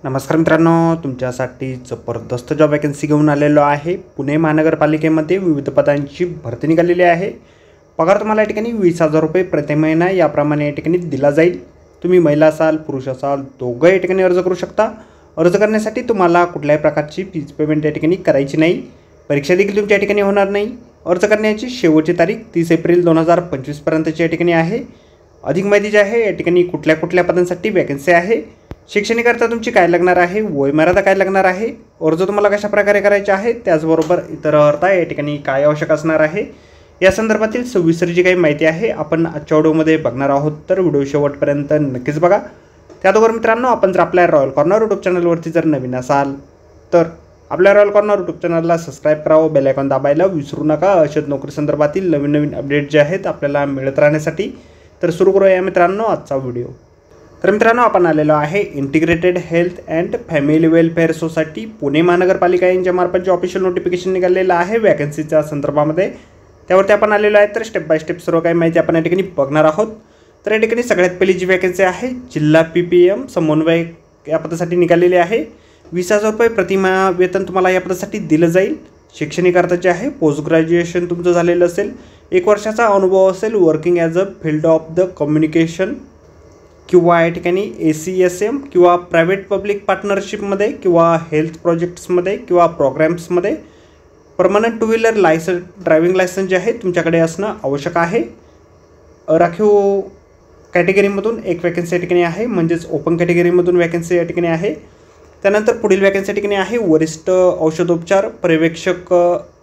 नमस्कार मित्रांनो, तुमच्यासाठी जबरदस्त जॉब वॅकन्सी घेऊन आलेलो आहे। पुणे महानगरपालिकेमध्ये विविध पदांची भरती निघालेली आहे। पगार तुम्हाला या ठिकाणी 20,000 रुपये प्रति महिना याप्रमाणे या ठिकाणी दिला जाईल। तुम्ही महिला असाल पुरुष असाल दोघं या ठिकाणी अर्ज करू शकता। अर्ज करण्यासाठी तुम्हाला कुठल्याही प्रकारची फीज पेमेंट या ठिकाणी करायची नाही। परीक्षा देखील तुमच्या ठिकाणी होणार नाही। अर्ज करण्याची शेवटची तारीख 30 एप्रिल 2025 पर्यंतची या ठिकाणी आहे। अधिक माहिती जी आहे या ठिकाणी कुठल्या पदांसाठी वॅकन्सी आहे, शैक्षणिक अर्थ तुमची काय लागणार आहे, वयमर्यादा काय लागणार आहे, अर्ज तुम्हाला कशा प्रकारे करायचे आहे, त्याचबरोबर इतर अर्थ या ठिकाणी काय आवश्यक असणार आहे, या संदर्भातील सविस्तर जी काही माहिती आहे आपण आजच्या व्हिडिओमध्ये बघणार आहोत। तर व्हिडिओ शेवटपर्यंत नक्कीच बघा। त्याचबरोबर मित्रांनो, आपण जर आपल्या रॉयल कॉर्नर यूट्यूब चॅनलवरती जर नवीन असाल तर आपल्या रॉयल कॉर्नर यूट्यूब चॅनलला सबस्क्राईब करावं, बेल आयकॉन दाबायला विसरू नका। अशाच नोकरी संदर्भातील नवीन अपडेट जे आहेत आपल्याला मिळत राहण्यासाठी। तर सुरू करूया मित्रांनो आजचा व्हिडिओ। तर मित्रांनो, आपण आलेलो आहे integrated health and family welfare society Pune महानगरपालिका यांच्या मार्फत जे ऑफिशियल नोटिफिकेशन निघालेलं आहे वॅकन्सीच्या संदर्भामध्ये, त्यावरती आपण आलेलो आहे। तर स्टेप बाय स्टेप सर्व काही माहिती आपण या ठिकाणी बघणार आहोत। तर या ठिकाणी सगळ्यात पहिली जी वॅकन्सी आहे जिल्हा PPM समन्वयक या पदासाठी निघालेली आहे। 20,000 रुपये प्रतिमाह वेतन तुम्हाला या पदासाठी दिलं जाईल। शैक्षणिक अर्थ आहे पोस्ट ग्रॅज्युएशन तुमचं झालेलं असेल, 1 वर्षाचा अनुभव असेल working as a field of the communication किंवा या ठिकाणी ACSM किंवा प्रायव्हेट पब्लिक पार्टनरशिपमध्ये किंवा हेल्थ प्रोजेक्ट्समध्ये किंवा प्रोग्रॅम्समध्ये परमनंट 2 व्हीलर ड्रायव्हिंग लायसन्स जे आहे तुमच्याकडे असणं आवश्यक आहे। राखीव कॅटेगरीमधून एक वॅकन्सी या ठिकाणी आहे, म्हणजेच ओपन कॅटेगरीमधून वॅकन्सी या ठिकाणी आहे। त्यानंतर पुढील वॅकन्सी या ठिकाणी आहे वरिष्ठ औषधोपचार पर्यवेक्षक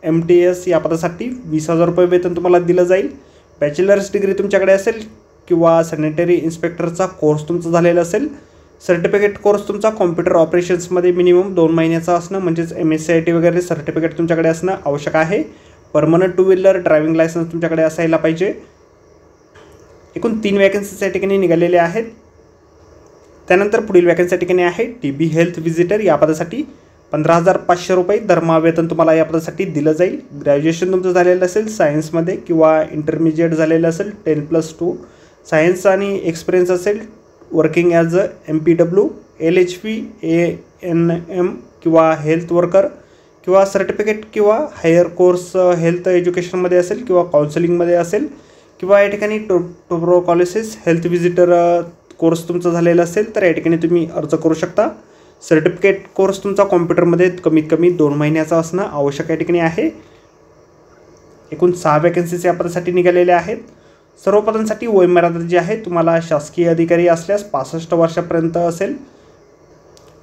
MTS या पदासाठी 20,000 रुपये वेतन तुम्हाला दिलं जाईल। बॅचलर्स डिग्री तुमच्याकडे असेल किंवा सॅनिटरी इन्स्पेक्टरचा कोर्स तुमचा झालेला असेल, सर्टिफिकेट कोर्स तुमचा कॉम्प्युटर ऑपरेशन्समध्ये मिनिमम 2 महिन्याचा असणं म्हणजेच MSCIT वगैरे सर्टिफिकेट तुमच्याकडे असणं आवश्यक आहे। परमनंट 2 व्हीलर ड्रायव्हिंग लायसन्स तुमच्याकडे असायला पाहिजे। एकूण 3 वॅकन्सीज या ठिकाणी निघालेल्या आहेत। त्यानंतर पुढील वॅकन्सी या ठिकाणी आहे TB हेल्थ व्हिजिटर या पदासाठी 15,500 रुपये दरमहा वेतन तुम्हाला या पदासाठी दिलं जाईल। ग्रॅज्युएशन तुमचं झालेलं असेल सायन्समध्ये किंवा इंटरमिजिएट झालेलं असेल 10+2 सायन्स आणि एक्सपिरियन्स असेल working as a MPW LHV ANM किंवा हेल्थ वर्कर किंवा सर्टिफिकेट किंवा हायर कोर्स हेल्थ एज्युकेशनमध्ये असेल किंवा काउन्सिलिंगमध्ये असेल किंवा या ठिकाणी ट्युबरक्युलोसिस हेल्थ व्हिजिटर कोर्स तुमचा झालेला असेल तर या ठिकाणी तुम्ही अर्ज करू शकता। सर्टिफिकेट कोर्स तुमचा कॉम्प्युटरमध्ये कमीत कमी 2 महिन्याचा असणं आवश्यक या ठिकाणी आहे। एकूण 6 वॅकन्सीज या पदासाठी निघालेल्या आहेत। सर्व पदांसाठी वयमर्यादा जी आहे तुम्हाला शासकीय अधिकारी असल्यास 65 वर्षापर्यंत असेल।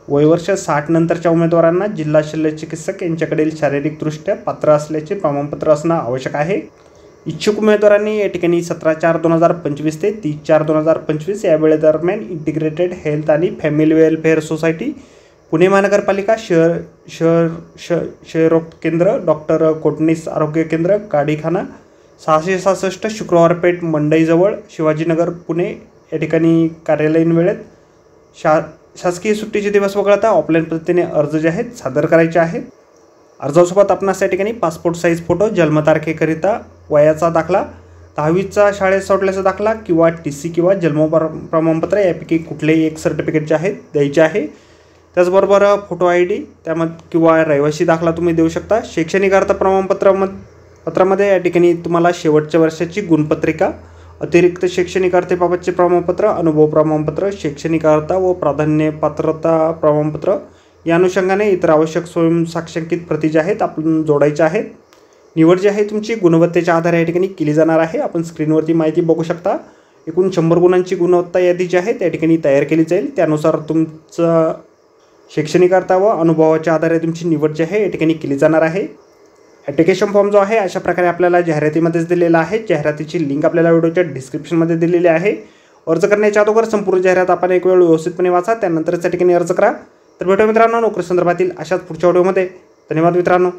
वयवर्ष 60 नंतरच्या उमेदवारांना जिल्हा शल्य चिकित्सक यांच्याकडील शारीरिकदृष्ट्या पात्र असल्याचे प्रमाणपत्र असणं आवश्यक आहे। इच्छुक उमेदवारांनी या ठिकाणी 17/4/2025 ते 30/4/2025 या वेळेदरम्यान इंटिग्रेटेड हेल्थ आणि फॅमिली वेलफेअर सोसायटी पुणे महानगरपालिका क्षयरोग केंद्र डॉक्टर कोटणीस आरोग्य केंद्र गाडीखाना 666 शुक्रवार पेठ मंडईजवळ शिवाजीनगर पुणे या ठिकाणी कार्यालयीन वेळेत शासकीय सुट्टीचे दिवस वगळता ऑफलाईन पद्धतीने अर्ज जे आहेत सादर करायचे आहेत। अर्जासोबत आपणास या ठिकाणी पासपोर्ट साईज फोटो, जन्मतारखेकरिता वयाचा दाखला, 10वीचा शाळेत सोडल्याचा दाखला किंवा TC किंवा जन्म प्रमाणपत्र यापैकी कुठलेही एक सर्टिफिकेट जे आहेत द्यायचे आहे। त्याचबरोबर फोटो ID त्यामध्ये किंवा रहिवासी दाखला तुम्ही देऊ शकता। शैक्षणिक अर्थ पत्रामध्ये या ठिकाणी तुम्हाला शेवटच्या वर्षाची गुणपत्रिका, अतिरिक्त शैक्षणिक अर्थबाबतचे प्रमाणपत्र, अनुभव प्रमाणपत्र, शैक्षणिक अर्थ व प्राधान्य पात्रता प्रमाणपत्र या अनुषंगाने इतर आवश्यक स्वयंसाक्षांकित प्रती ज्या आहेत आपण जोडायच्या आहेत। निवड जी आहे तुमची गुणवत्तेच्या आधारे या ठिकाणी केली जाणार आहे। आपण स्क्रीनवरती माहिती बघू शकता। एकूण 100 गुणांची गुणवत्ता यादी जी आहे त्या ठिकाणी तयार केली जाईल। त्यानुसार तुमचं शैक्षणिक अर्थ व अनुभवाच्या आधारे तुमची निवड जी आहे या ठिकाणी केली जाणार आहे। ॲप्लिकेशन फॉर्म जो आहे अशा प्रकारे आपल्याला जाहिरातीमध्येच दिलेला आहे। जाहिरातीची लिंक आपल्याला व्हिडिओच्या डिस्क्रिप्शनमध्ये दिलेली आहे। अर्ज करण्याच्या अगोदर संपूर्ण जाहिरात आपण एक वेळ व्यवस्थितपणे वाचा, त्यानंतरच त्या ठिकाणी अर्ज करा। तर भेटूया मित्रांनो नोकरी संदर्भातील अशाच पुढच्या व्हिडिओमध्ये। धन्यवाद मित्रांनो।